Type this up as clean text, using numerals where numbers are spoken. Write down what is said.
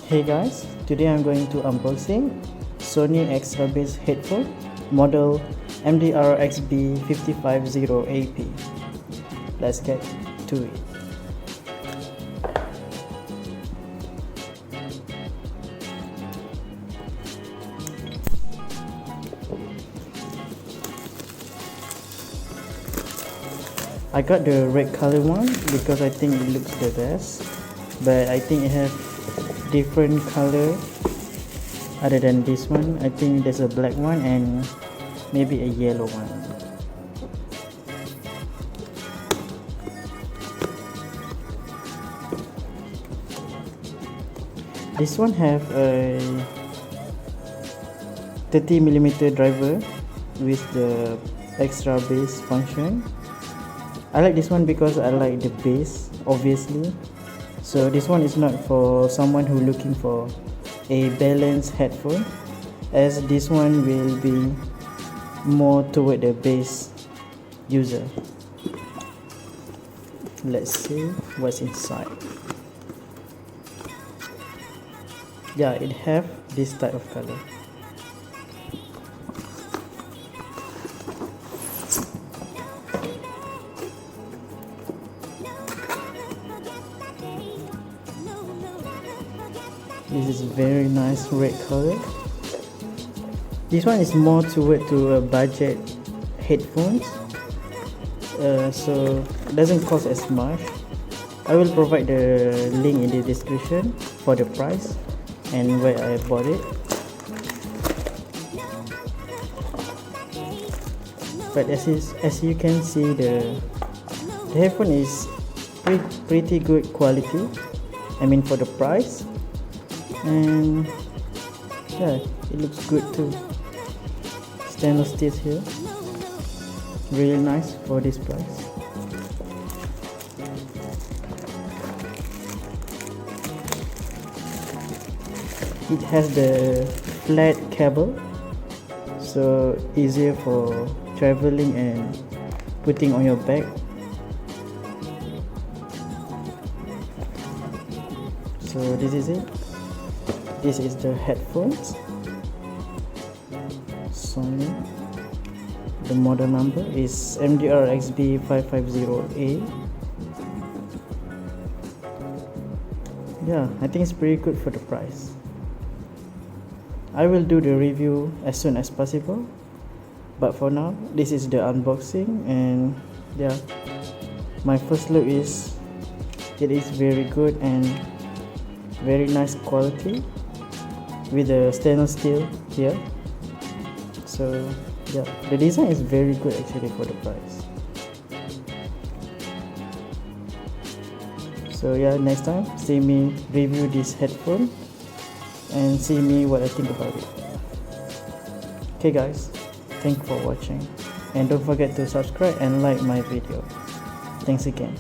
Hey guys, today I'm going to unboxing Sony extra bass headphone model MDR-XB550AP. Let's get to it. I got the red color one because I think it looks the best, but I think it have different color other than this one. I think there's a black one and maybe a yellow one. This one have a 30mm driver with the extra bass function. I like this one because I like the bass, obviously. So this one is not for someone who looking for a balanced headphone, as this one will be more toward the bass user. Let's see what's inside. Yeah, it have this type of color. This is very nice red color. This one is more toward to a budget headphones, so it doesn't cost as much. I will provide the link in the description for the price and where I bought it. But as you can see, the headphone is pretty good quality. I mean, for the price. And yeah, it looks good too. Stainless steel here, really nice for this price. It has the flat cable, so easier for traveling and putting on your bag. So this is it. This is the headphones, Sony. The model number is MDR-XB550A. Yeah, I think it's pretty good for the price. I will do the review as soon as possible, but for now, this is the unboxing, and yeah, my first look is it is very good and very nice quality with the stainless steel here. So yeah, the design is very good actually for the price. So yeah, next time see me review this headphone and see me what I think about it. Okay guys, thank you for watching, and don't forget to subscribe and like my video. Thanks again.